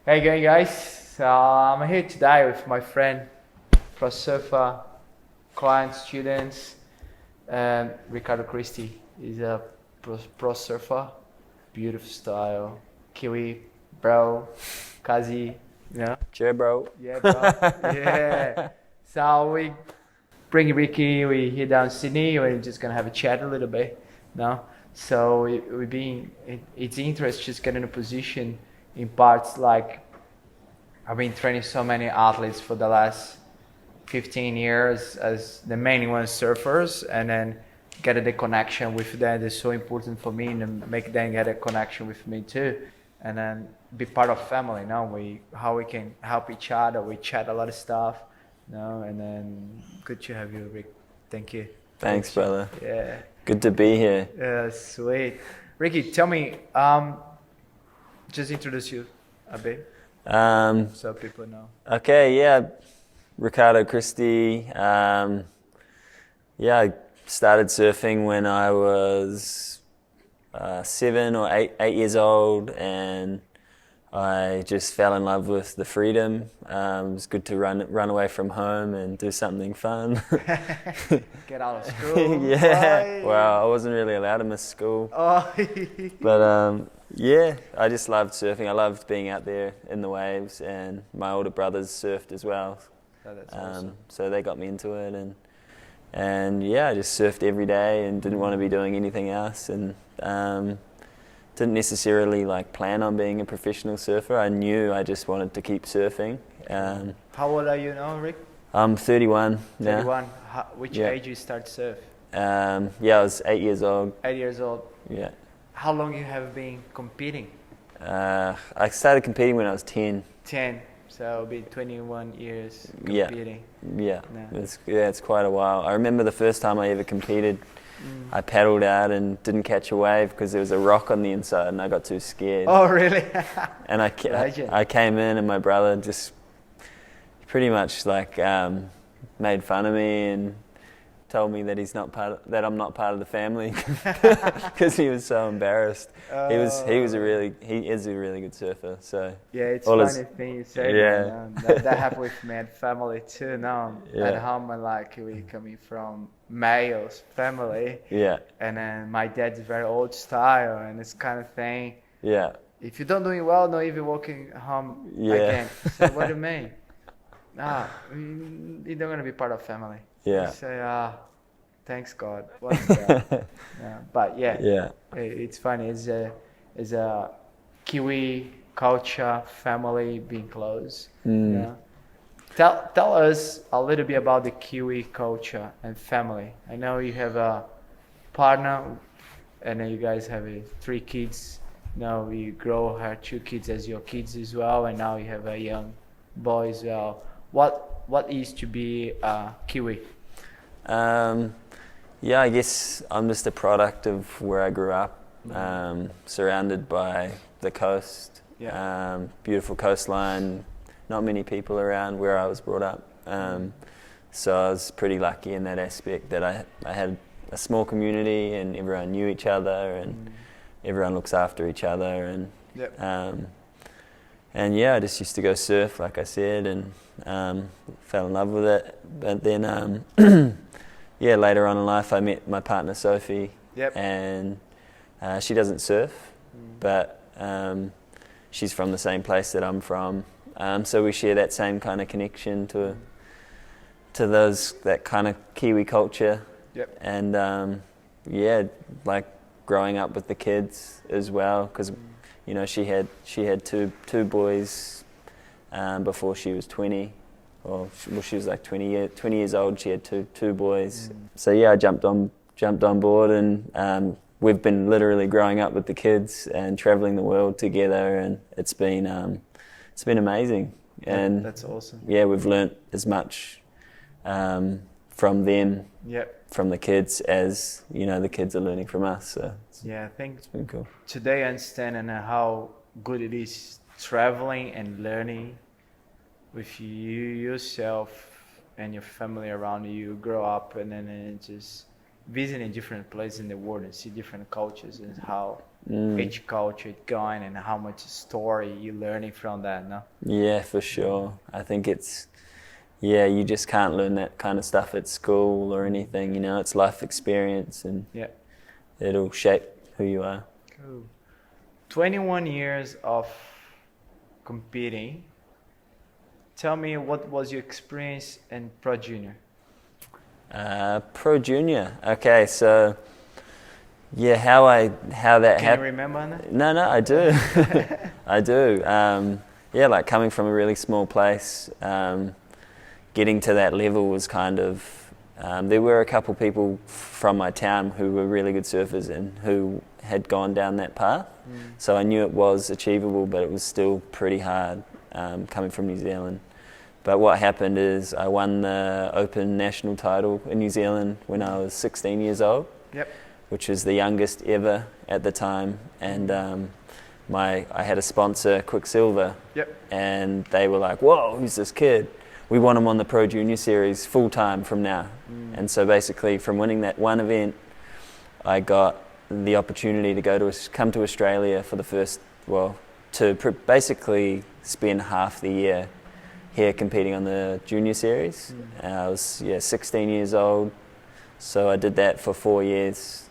Hey again, guys. So I'm here today with my friend, pro surfer, client, students, Ricardo Christie. He's a pro surfer, beautiful style, Kiwi, bro, Kazi, you Cheer, bro. Yeah, bro. Yeah. So we bring Ricky, we here down Sydney, we're just gonna have a chat a little bit, no? So we being, it's interest just getting a position in parts like I've been training so many athletes for the last 15 years as the main ones surfers, and then get the connection with them is so important for me, and make them get a connection with me too, and then be part of family. Now how we can help each other. We chat a lot of stuff, and then good to have you, Rick. Thank you. Thanks, brother. Yeah. Good to be here. Yeah, sweet. Ricky, tell me, just introduce you a bit. So people know. Okay, yeah. Ricardo Christie. I started surfing when I was 7 or 8 years old, and I just fell in love with the freedom. It was good to run away from home and do something fun. Get out of school. Yeah. Right? Well, I wasn't really allowed to miss school. Oh. But yeah, I just loved surfing. I loved being out there in the waves, and my older brothers surfed as well. Oh, that's awesome. So they got me into it, and yeah, I just surfed every day and didn't want to be doing anything else, and didn't necessarily plan on being a professional surfer. I knew I just wanted to keep surfing. How old are you now, Rick? I'm 31 now. 31. Which age you start surf? I was 8 years old. 8 years old. Yeah. How long you have been competing? I started competing when I was 10. 10. So it'll be 21 years competing. Yeah. No. It's quite a while. I remember the first time I ever competed. I paddled out and didn't catch a wave because there was a rock on the inside, and I got too scared. Oh, really? And I came in, and my brother just pretty much made fun of me and told me that I'm not part of the family because he was so embarrassed. He is a really good surfer. So yeah, it's funny thing you say. Yeah. That happened with my family too. Now at home, we coming from males family. Yeah. And then my dad's very old style, and this kind of thing. Yeah. If you don't doing well, not even walking home again. So what do you mean? You're not gonna be part of family. Yeah. You say, thanks God. Yeah. But yeah, it's funny. It's a Kiwi culture, family being close. Yeah. Tell us a little bit about the Kiwi culture and family. I know you have a partner, and then you guys have 3 kids. Now you grow her 2 kids as your kids as well, and now you have a young boy as well. What is to be a Kiwi? I guess I'm just a product of where I grew up, surrounded by the coast, beautiful coastline, not many people around where I was brought up. So I was pretty lucky in that aspect that I had a small community, and everyone knew each other, and everyone looks after each other, and I just used to go surf, like I said, and fell in love with it. But then, later on in life, I met my partner Sophie, and she doesn't surf, but she's from the same place that I'm from, so we share that same kind of connection to that kind of Kiwi culture, and growing up with the kids as well, because she had two boys before she was 20. She was 20 years old. She had two boys. So I jumped on board, and we've been literally growing up with the kids and traveling the world together, and it's been amazing. And that's awesome. Yeah, we've learnt as much from them, from the kids, as the kids are learning from us. So I think it's been cool. Today I understand how good it is traveling and learning with yourself and your family around you. Grow up, and then it just visiting different places in the world and see different cultures and how Mm. each culture is going and how much story you're learning from that, no? Yeah, for sure. I think you just can't learn that kind of stuff at school or anything, it's life experience and Yeah. it'll shape who you are. Cool. 21 years of competing. Tell me, what was your experience in Pro Junior? Pro Junior. Okay, so yeah, how that Can happened. you remember that? No, I do. I do. Yeah, like coming from a really small place, getting to that level was kind of. There were a couple people from my town who were really good surfers and who had gone down that path. So I knew it was achievable, but it was still pretty hard coming from New Zealand. But what happened is I won the Open national title in New Zealand when I was 16 years old. Yep. Which was the youngest ever at the time, and I had a sponsor, Quicksilver, Yep. and they were like, "Whoa, who's this kid? We want him on the Pro Junior Series full time from now." And so basically, from winning that one event, I got the opportunity to come to Australia for the first, basically spend half the year here competing on the Junior Series. I was 16 years old, so I did that for 4 years.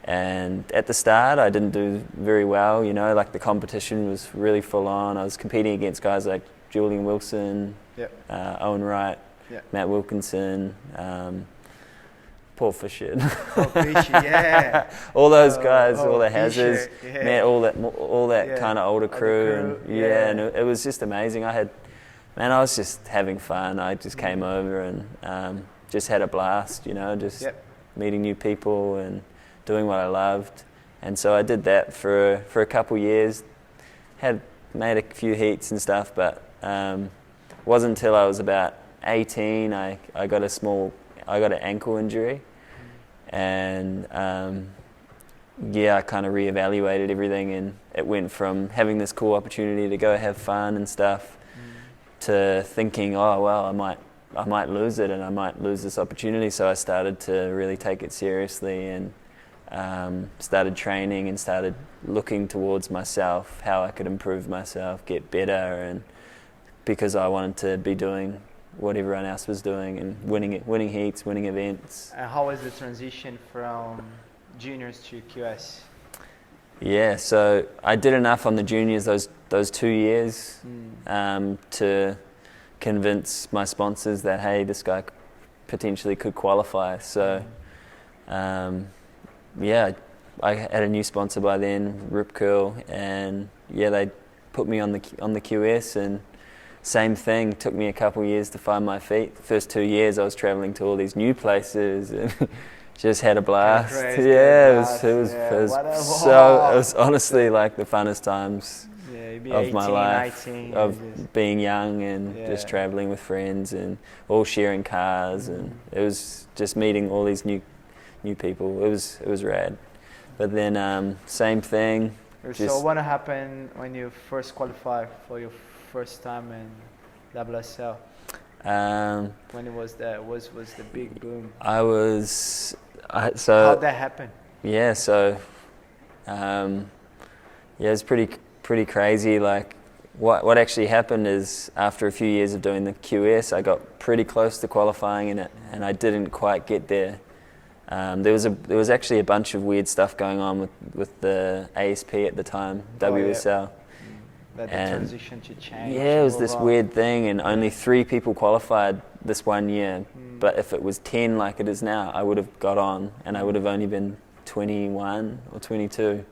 And at the start, I didn't do very well. Like the competition was really full on. I was competing against guys like Julian Wilson, Yep. Owen Wright, Yep. Matt Wilkinson, Paul Fisher. Oh, Christie, yeah. All those guys, all the hazards, Fisher, yeah. met all that Yeah. kind of older crew, crew, and and it was just amazing. I was just having fun. I just came over and just had a blast, just Yep. meeting new people and doing what I loved. And so I did that for a couple years. Made a few heats and stuff, but wasn't until I was about 18 I got an ankle injury, and I kind of reevaluated everything, and it went from having this cool opportunity to go have fun and stuff to thinking, oh well, I might lose it and I might lose this opportunity. So I started to really take it seriously and started training and started looking towards myself, how I could improve myself, get better, and because I wanted to be doing what everyone else was doing and winning heats, winning events. And how was the transition from juniors to QS? Yeah, so I did enough on the juniors those 2 years to convince my sponsors that, hey, this guy potentially could qualify. So I had a new sponsor by then, Rip Curl, and they put me on the QS, and same thing, took me a couple of years to find my feet. The first 2 years I was traveling to all these new places and just had a blast. It was honestly like the funnest times of my life, 19, of being young and just traveling with friends and all sharing cars, and it was just meeting all these new people. It was rad. But then same thing. So what happened when you first qualified for your first time in WSL? When it was the big boom? How'd that happen? Yeah, so it's pretty crazy. Like what actually happened is after a few years of doing the QS, I got pretty close to qualifying in it, and I didn't quite get there. There was actually a bunch of weird stuff going on with the ASP at the time, WSL. That the transition to change. Yeah, it was this weird thing, and only 3 people qualified this 1 year. But if it was 10 like it is now, I would have got on, and I would have only been 21 or 22.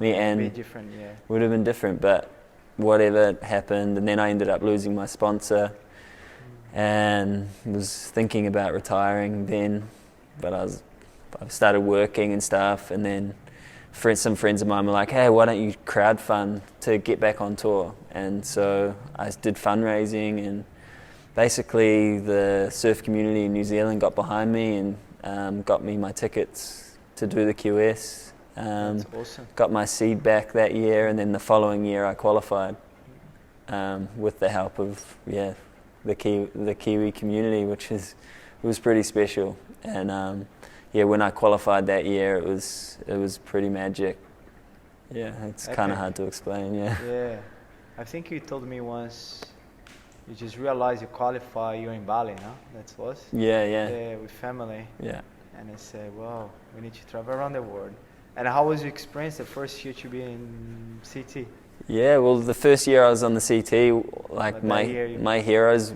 And be different, yeah. Would have been different, but whatever happened, and then I ended up losing my sponsor, and was thinking about retiring then, but I started working and stuff, and then some friends of mine were like, hey, why don't you crowdfund to get back on tour? And so I did fundraising, and basically the surf community in New Zealand got behind me and got me my tickets to do the QS. That's awesome. Got my seed back that year, and then the following year I qualified with the help of the Kiwi community, which was pretty special. And yeah, when I qualified that year, it was pretty magic. Yeah, it's kind of hard to explain. Yeah. Yeah, I think you told me once. You just realized you qualify. You're in Bali, no? That was. Yeah. Yeah, with family. Yeah. And I said, "Wow, we need to travel around the world." And how was your experience the first year to be in CT? Yeah, well, the first year I was on the CT, like But my heroes,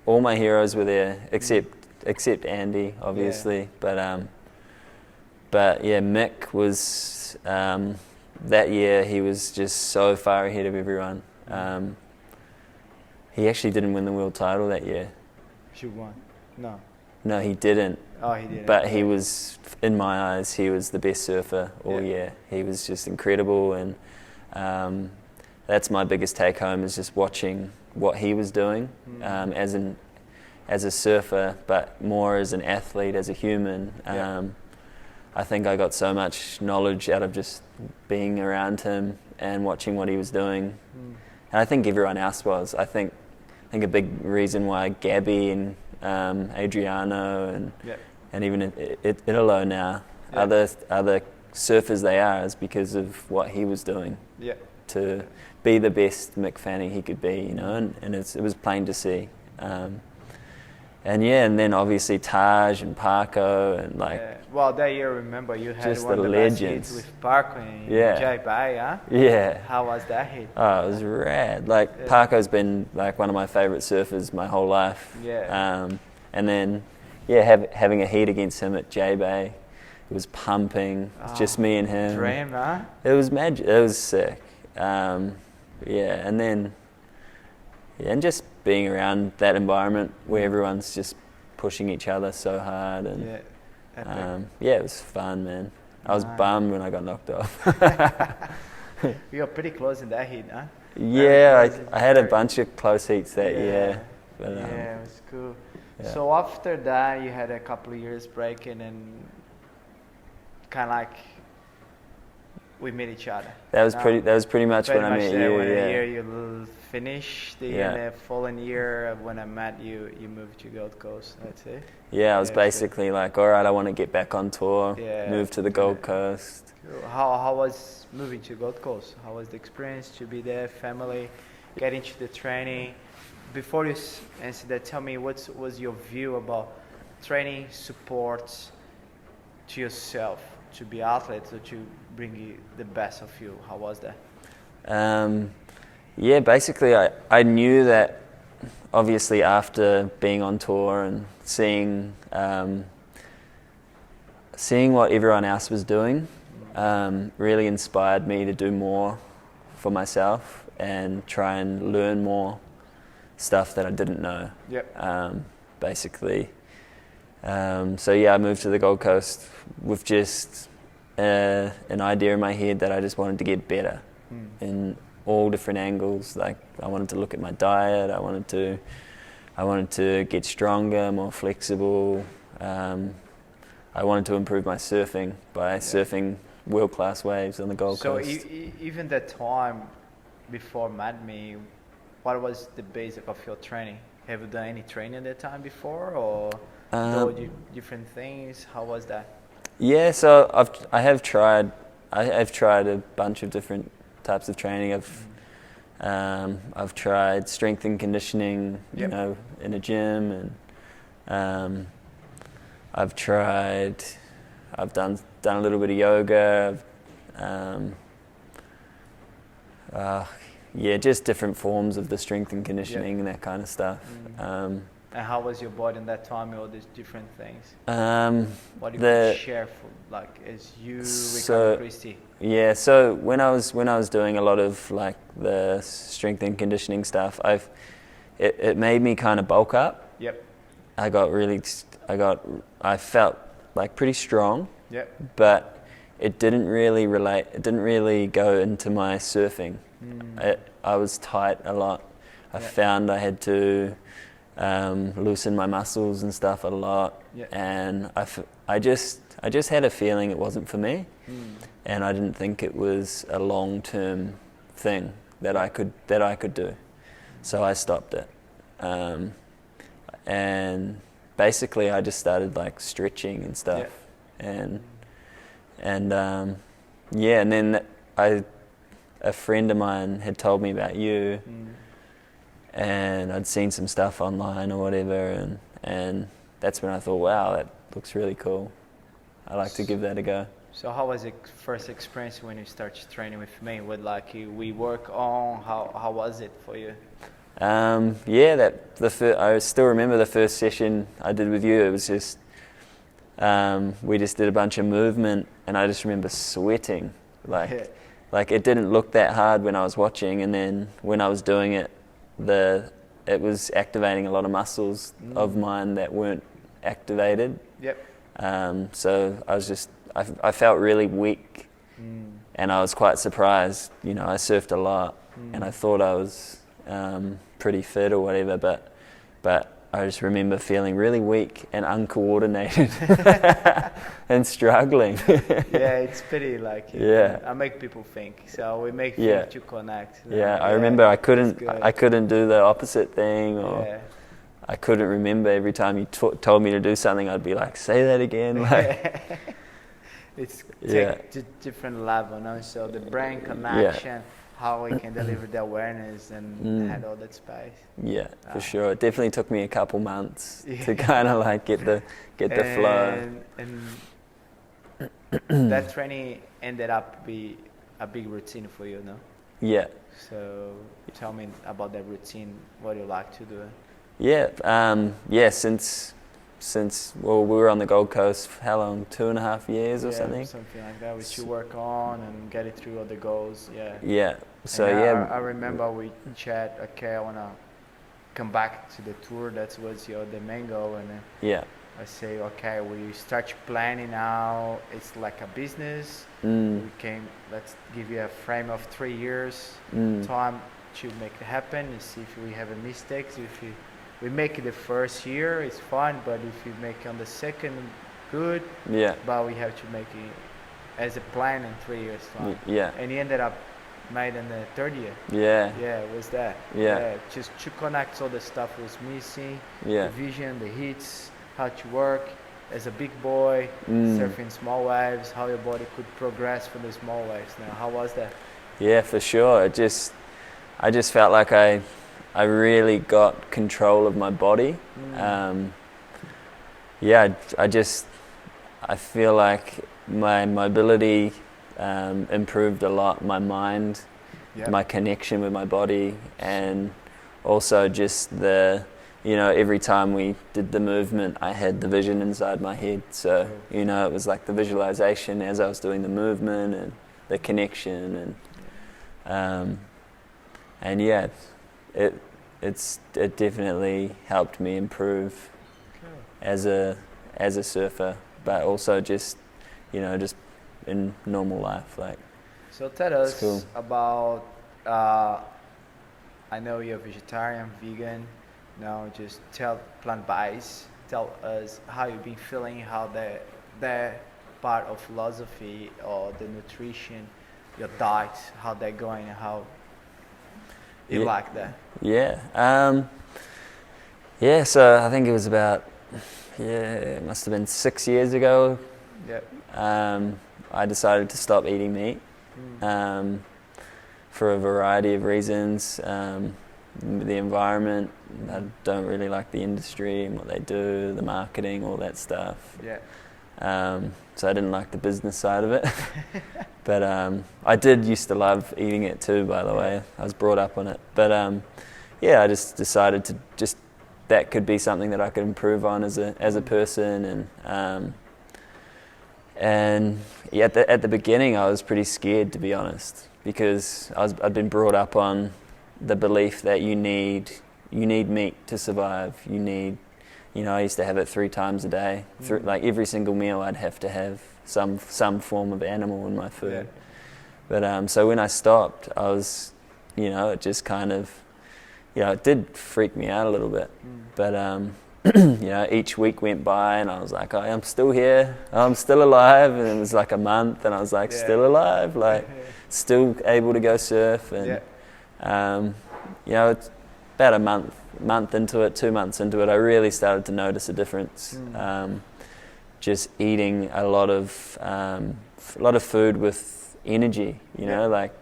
all my heroes were there, except Andy, obviously. Yeah. But yeah, Mick was that year. He was just so far ahead of everyone. He actually didn't win the world title that year. She won. No. No, he didn't. Oh, he didn't. But he was, in my eyes, he was the best surfer all year. He was just incredible, and that's my biggest take home is just watching what he was doing as a surfer, but more as an athlete, as a human. I think I got so much knowledge out of just being around him and watching what he was doing. And I think everyone else was. I think a big reason why Gabby and Adriano and even Italo now, other surfers they are, is because of what he was doing to be the best Mick Fanning he could be, you know, and it was plain to see. And then obviously Taj and Parko and like. Well, that year, remember, you had just one of the legends. best hits with Parko and Jai Bai, huh? Yeah. How was that hit? Oh, it was rad. Like Parko's been like one of my favourite surfers my whole life. Yeah. And then, having a heat against him at J Bay, it was pumping. It's just me and him. Dream, huh? It was magic. It was sick. And then, and just being around that environment where everyone's just pushing each other so hard, and it was fun, man. I was bummed when I got knocked off. You were pretty close in that heat, huh? Yeah, I had a bunch of close heats that year. But, it was cool. Yeah. So after that, you had a couple of years break, and then kind of like we met each other. That was pretty much when I met you. When a year you finished, and the following year when I met you, you moved to Gold Coast. That's it. Yeah, I was basically like, all right, I want to get back on tour. Move to the Gold Coast. How was moving to Gold Coast? How was the experience to be there, family, get into the training? Before you answer that, tell me what was your view about training support to yourself, to be athletes, or to bring you the best of you? How was that? Basically I knew that obviously after being on tour and seeing what everyone else was doing really inspired me to do more for myself and try and learn more stuff that I didn't know. Basically. I moved to the Gold Coast with just an idea in my head that I just wanted to get better in all different angles. Like I wanted to look at my diet. I wanted to get stronger, more flexible. I wanted to improve my surfing by surfing world-class waves on the Gold Coast. So even that time before Me, what was the basic of your training? Have you done any training at that time before, or different things? How was that? Yeah, so I have tried a bunch of different types of training. I've tried strength and conditioning, you know, in a gym, and I've done a little bit of yoga. Just different forms of the strength and conditioning and that kind of stuff. And how was your body in that time, all these different things? What do you share as you, Ricardo Christie? Yeah, so when I was doing a lot of like the strength and conditioning stuff, it made me kind of bulk up. I felt like pretty strong. But it didn't really go into my surfing. I was tight a lot. I found I had to loosen my muscles and stuff a lot, and I just had a feeling it wasn't for me, and I didn't think it was a long-term thing that I could do, so I stopped it. basically I just started like stretching and stuff, and yeah, and then a friend of mine had told me about you, and I'd seen some stuff online or whatever, and that's when I thought, wow, that looks really cool. I'd like to give that a go. So how was the first experience when you started training with me? What like we work on? How was it for you? Yeah, I still remember the first session I did with you. It was just we just did a bunch of movement, and I just remember sweating. Like it didn't look that hard when I was watching, and then when I was doing it, it was activating a lot of muscles of mine that weren't activated. Yep. So I felt really weak, and I was quite surprised. You know, I surfed a lot, and I thought I was pretty fit or whatever, but I just remember feeling really weak and uncoordinated and struggling. Yeah, it's pretty like I make people think. So we make think to connect. I remember I couldn't do the opposite thing, or I couldn't remember every time you told me to do something. I'd be like, say that again. Like, it's different level, no? So the brain connection. How we can deliver the awareness and had all that space. Yeah, for sure. It definitely took me a couple months to kind of like get the flow. And that training ended up be a big routine for you, no? Yeah. So tell me about that routine. What do you like to do? Yeah. Since we were on the Gold Coast, how long? 2.5 years or something? Something like that. We should work on and get it through all the goals. Yeah. Yeah. So I remember we chat. Okay, I wanna come back to the tour. That was the main goal, and then I say, okay, we start planning now. It's like a business. Let's give you a frame of 3 years time to make it happen and see if we have a mistakes. If we make it the first year, it's fine, but if you make it on the second, good. Yeah. But we have to make it as a plan in 3 years time. Yeah. And he ended up made in the third year. Yeah. Yeah, it was that. Yeah. Just to connect all the stuff was missing. Yeah. The vision, the hits, how to work as a big boy, surfing small waves, how your body could progress from the small waves. Now, how was that? Yeah, for sure. I just felt like I really got control of my body. I feel like my mobility improved a lot, my mind, my connection with my body, and also just every time we did the movement, I had the vision inside my head. So, it was like the visualization as I was doing the movement and the connection, and it definitely helped me improve as a surfer, but also just in normal life. Like, so tell us about. I know you're vegetarian, vegan. Now, just plant-based. Tell us how you've been feeling, how that part of philosophy or the nutrition, your diet, how they're going, how you like that. So I think it was about it must have been 6 years ago. I decided to stop eating meat for a variety of reasons. The environment, I don't really like the industry and what they do, the marketing, all that stuff. So I didn't like the business side of it. But I did used to love eating it too, by the way. I was brought up on it. But I just decided to that could be something that I could improve on as a person. And at the beginning I was pretty scared, to be honest, because I'd been brought up on the belief that you need meat to survive. I used to have it 3 times a day. Like every single meal I'd have to have some form of animal in my food. But so when I stopped, I was, it just kind of, it did freak me out a little bit. But each week went by and I was like, oh, I'm still here, I'm still alive. And it was like a month and I was like, still alive, like still able to go surf. And about a month into it, 2 months into it, I really started to notice a difference. Just eating a lot of food with energy, you know, like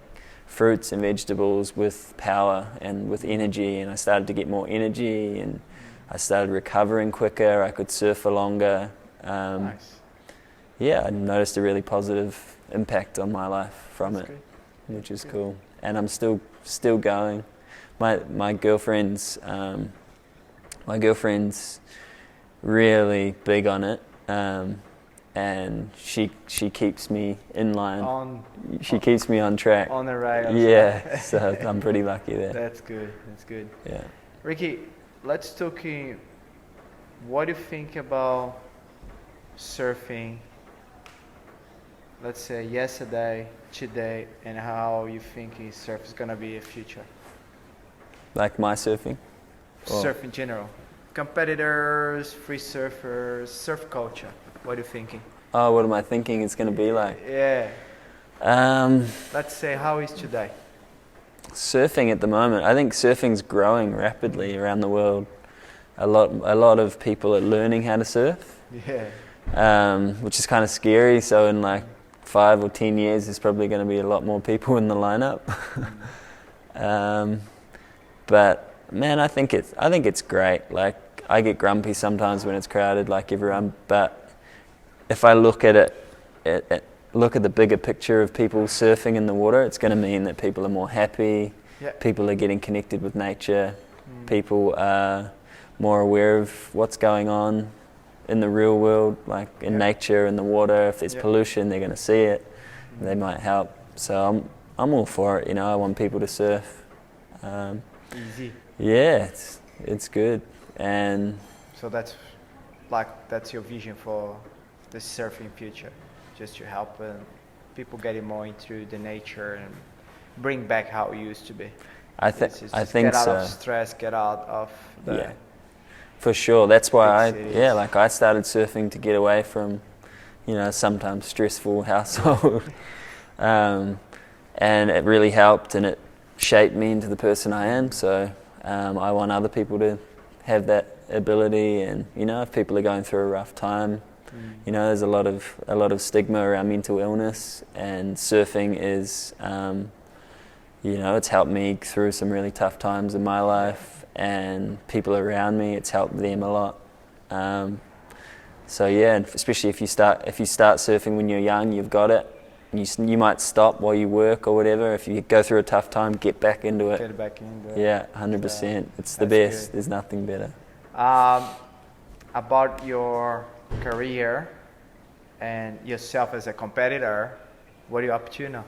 fruits and vegetables with power and with energy, and I started to get more energy, and I started recovering quicker. I could surf for longer. Nice. Yeah, I noticed a really positive impact on my life from That's it, great. which is cool. And I'm still going. My girlfriend's really big on it, and she keeps me in line. She keeps me on track. On the right. Yeah, so I'm pretty lucky there. That's good. That's good. Yeah. Ricky, let's talk. What do you think about surfing? Let's say yesterday, today, and how you think surf is gonna be a future? Like my surfing? Surf in general. Competitors, free surfers, surf culture. What are you thinking? Oh, what am I thinking it's going to be like? Yeah. Let's say, how is today? Surfing at the moment, I think surfing's growing rapidly around the world. A lot of people are learning how to surf. Yeah. Which is kind of scary. So in like 5 or 10 years, there's probably going to be a lot more people in the lineup. But man, I think it's great. Like, I get grumpy sometimes when it's crowded, like everyone. But if I look at it, look at the bigger picture of people surfing in the water, it's going to mean that people are more happy. Yeah. People are getting connected with nature. People are more aware of what's going on in the real world, like in nature, in the water. If there's pollution, they're going to see it. They might help. So I'm all for it. You know, I want people to surf. Easy. Yeah, it's good. And so that's your vision for the surfing future, just to help people getting more into the nature and bring back how it used to be. I think so. Get out of stress, get out of the for sure. That's why I started surfing to get away from, you know, sometimes stressful household, and it really helped, and it shaped me into the person I am. So I want other people to have that ability, and you know, if people are going through a rough time, you know, there's a lot of stigma around mental illness, and surfing is, you know, it's helped me through some really tough times in my life, and people around me, it's helped them a lot. So yeah, and especially if you start surfing when you're young, you've got it. You might stop while you work or whatever. If you go through a tough time, get back into it. Get back into it. Yeah, 100%. It's the best. Good. There's nothing better. About your career and yourself as a competitor, what are you up to now?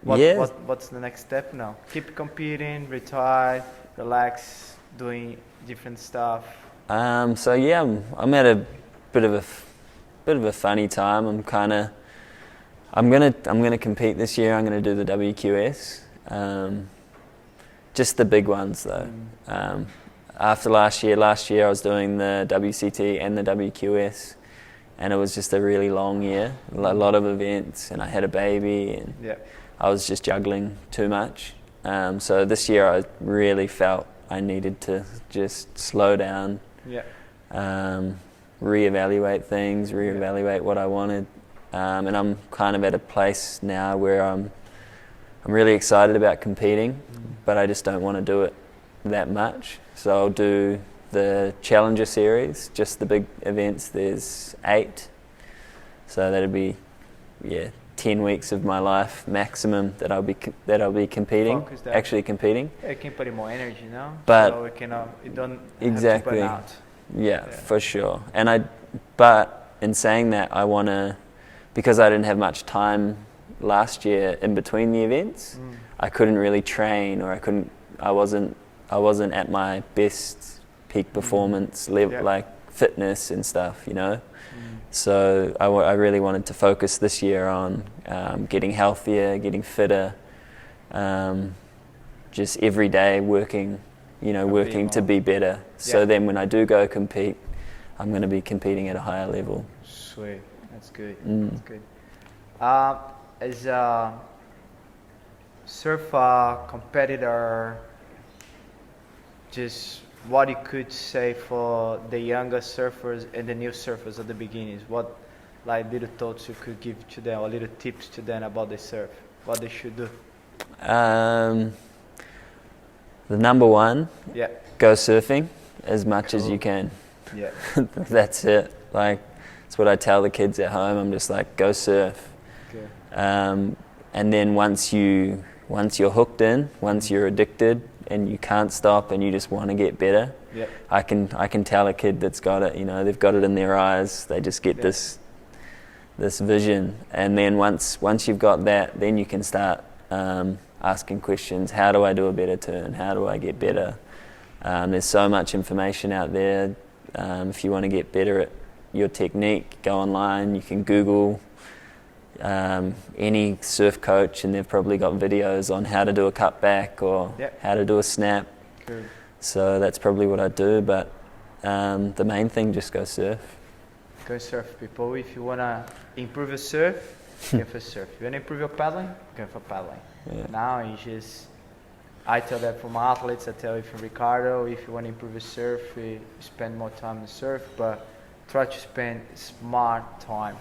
What's the next step now? Keep competing, retire, relax, doing different stuff. So yeah, I'm at a bit of a funny time. I'm gonna compete this year. I'm gonna do the WQS. Just the big ones though. After last year I was doing the WCT and the WQS, and it was just a really long year. A lot of events, and I had a baby, and I was just juggling too much. So this year I really felt I needed to just slow down. Reevaluate things, reevaluate what I wanted, and I'm kind of at a place now where I'm really excited about competing, but I just don't want to do it that much. So I'll do the Challenger Series, just the big events. There's 8, so that'll be 10 weeks of my life maximum that I'll be competing, actually competing. It can put in more energy now, but so it don't exactly. have to burn out. Yeah, for sure. But in saying that, I want to, because I didn't have much time last year in between the events, I couldn't really train, or I wasn't at my best peak performance level, like fitness and stuff, you know. So I really wanted to focus this year on getting healthier, getting fitter, just every day working to be better. So then when I do go compete, I'm going to be competing at a higher level. Sweet, that's good. That's good. As a surfer competitor, just what you could say for the younger surfers and the new surfers at the beginnings. What like little thoughts you could give to them or little tips to them about the surf, what they should do? The number one, Yeah. go surfing as much as Cool. you can. Yeah. That's it. Like, that's what I tell the kids at home. I'm just like, go surf. Okay. And then once you're hooked in, once you're addicted and you can't stop and you just want to get better, Yeah. I can tell a kid that's got it, they've got it in their eyes. They just get this vision, and then once you've got that, then you can start asking questions. How do I do a better turn? How do I get better? There's so much information out there. If you want to get better at your technique, go online. You can Google any surf coach, and they've probably got videos on how to do a cutback or how to do a snap. Cool. So that's probably what I do. But the main thing, just go surf. Go surf, people. If you want to improve your surf, go for surf. If you want to improve your paddling, go for paddling. Yeah. Now it's just, I tell that for my athletes, I tell it for Ricardo, if you want to improve your surf, you spend more time in surf, but try to spend smart time.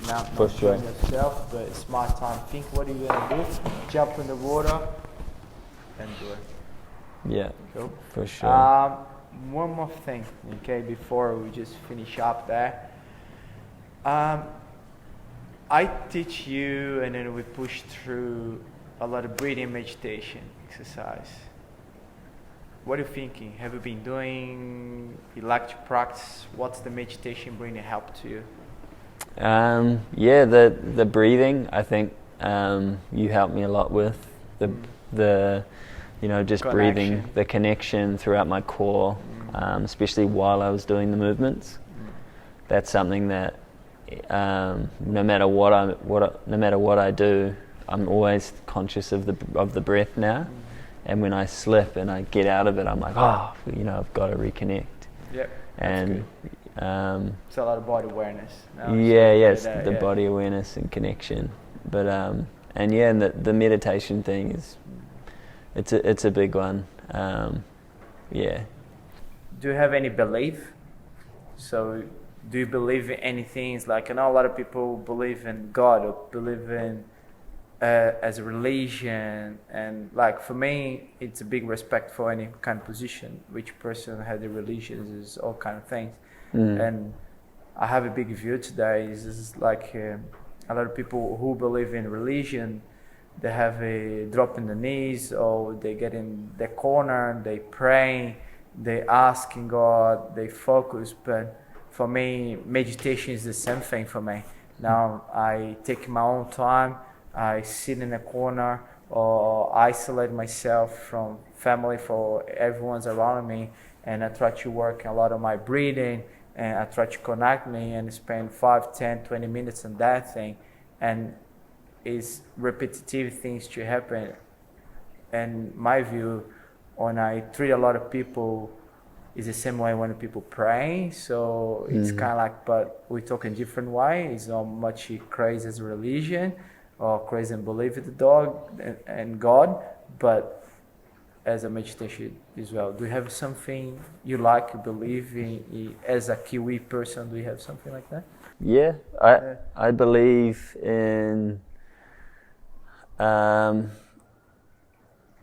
Not For sure. doing yourself, but smart time. Think what you're going to do, jump in the water, and do it. Yeah, Cool. for sure. One more thing, okay, before we just finish up there. I teach you, and then we push through a lot of breathing meditation exercise. What are you thinking? Have you been doing? You like to practice? What's the meditation bringing help to you? Yeah, the breathing, I think you helped me a lot with the just Connection. breathing, the connection throughout my core, especially while I was doing the movements. That's something that no matter what I do, I'm always conscious of the breath now. And when I slip and I get out of it, I'm like, I've got to reconnect. Yep. And it's a lot of body awareness. It's the body awareness and connection. But and the meditation thing is, it's a big one. Yeah. Do you have any belief? So, do you believe in anything? It's like, I know a lot of people believe in God or believe in as a religion, and like for me, it's a big respect for any kind of position. Which person has the religions is all kind of things, and I have a big view today. Is like a lot of people who believe in religion, they have a drop in the knees, or they get in the corner, they pray, they ask in God, they focus. But for me, meditation is the same thing for me. Now I take my own time. I sit in a corner or isolate myself from family, for everyone's around me, and I try to work a lot on my breathing, and I try to connect me and spend 5, 10, 20 minutes on that thing, and it's repetitive things to happen. And my view, when I treat a lot of people, is the same way when people pray. So it's kind of like, but we talk in different way. It's not much crazy as religion, or crazy and believe in the dog and God, but as a meditation as well. Do you have something you like, you believe in, as a Kiwi person? Do you have something like that? Yeah, I believe in.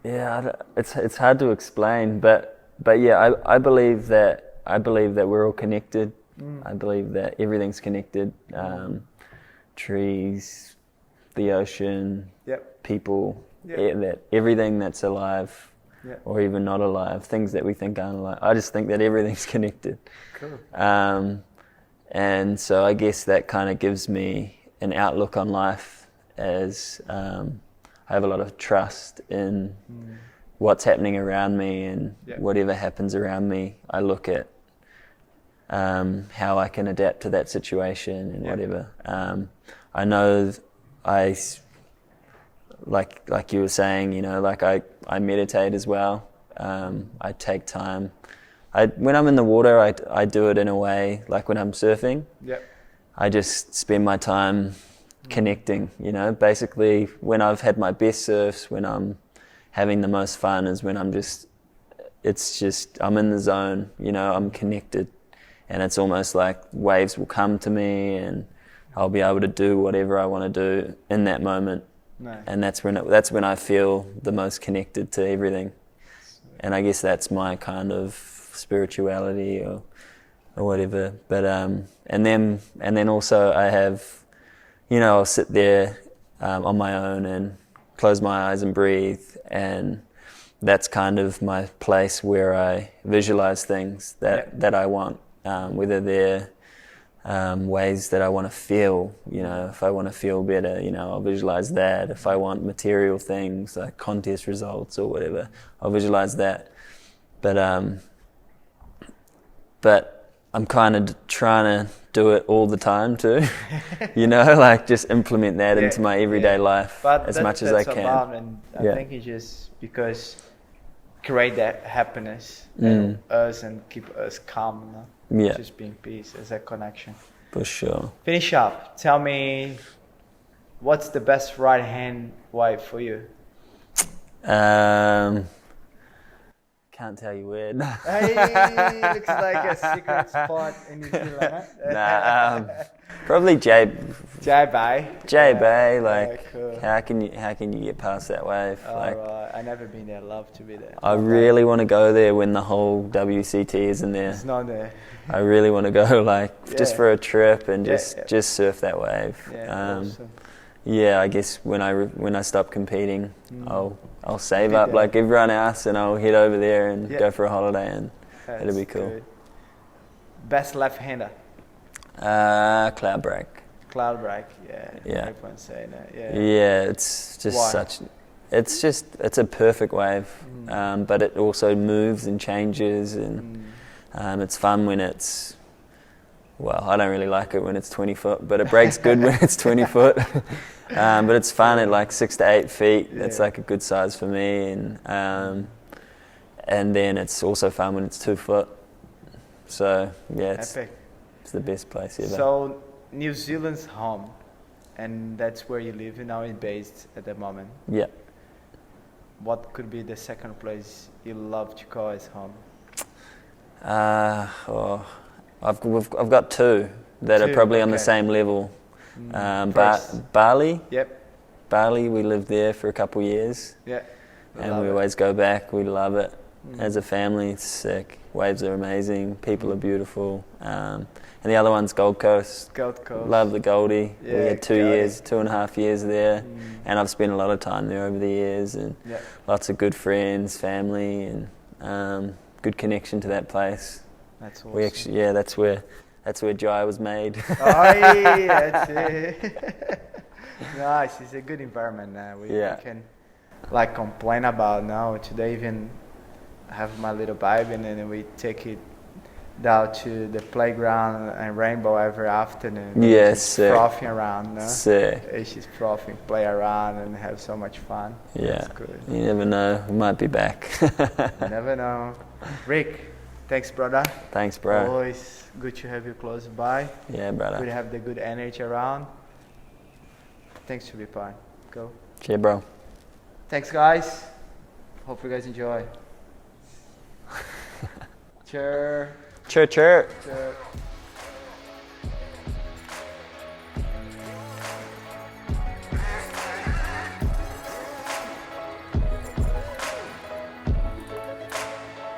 It's hard to explain, but yeah, I believe that we're all connected. I believe that everything's connected. Trees, the ocean, people, that everything that's alive, or even not alive, things that we think aren't alive. I just think that everything's connected. Cool. And so I guess that kind of gives me an outlook on life, as I have a lot of trust in what's happening around me, and whatever happens around me, I look at how I can adapt to that situation and whatever. I know like you were saying, like I meditate as well. I take time. When I'm in the water, I do it in a way, like when I'm surfing, I just spend my time connecting, basically when I've had my best surfs, when I'm having the most fun, is when I'm just it's just, I'm in the zone, you know, I'm connected, and it's almost like waves will come to me and I'll be able to do whatever I want to do in that moment. Nice. And that's when I feel the most connected to everything. And I guess that's my kind of spirituality or whatever. But and then also I have, you know, I'll sit there on my own and close my eyes and breathe, and that's kind of my place where I visualize things that I want, whether they're ways that I want to feel. You know, if I want to feel better, you know, I'll visualize that. If I want material things like contest results or whatever, I'll visualize that. But I'm kind of trying to do it all the time too. You know, like just implement that into my everyday life as much as I can. And I think it's just because create that happiness in us and keep us calm. You know? Just being peace as a connection. For sure. Finish up. Tell me, what's the best right hand wife for you? Can't tell you where. Hey, looks like a secret spot in New Zealand. Nah, probably Jay Bay. Like, cool. how can you get past that wave? Like, I never been there. Love to be there. I really want to go there when the whole WCT is in there. It's not there. I really want to go, like, just for a trip and just surf that wave. Awesome. Yeah, I guess when I stop competing, I'll save up like everyone else and I'll head over there and go for a holiday, and it'll be cool. Good. Best left-hander? Cloud break. Cloud break, yeah. Everyone's saying that. Yeah, it's just it's a perfect wave, but it also moves and changes, and it's fun when it's, well, I don't really like it when it's 20 foot, but it breaks good when it's 20 foot. But it's fun at like 6 to 8 feet. It's like a good size for me, and then it's also fun when it's 2 foot. So yeah, it's the best place ever. So New Zealand's home, and that's where you live and now you're based at the moment. Yeah. What could be the second place you love to call as home? I've got two that are probably on the same level. Bali. Yep. Bali, we lived there for a couple of years. Yeah. And we always go back. We love it. As a family, it's sick. Waves are amazing. People are beautiful. And the other one's Gold Coast. Gold Coast. Love the Goldie. Yeah, we had 2.5 years there. And I've spent a lot of time there over the years, and lots of good friends, family, and good connection to that place. That's awesome. We actually, that's where Jai was made. That's it. Nice. It's a good environment now. We can like complain about now. Today even have my little baby, and then we take it down to the playground and Rainbow every afternoon. Yes, frothing around. No? Sick. She's frothing, play around, and have so much fun. Yeah. That's good. You never know. We might be back. You never know. Rick, thanks, brother. Thanks, bro. Always good to have you close by. Yeah, brother. Good to have the good energy around. Thanks to be part. Go. Cheers, bro. Thanks, guys. Hope you guys enjoy. Cheers. Cheer. Cheers.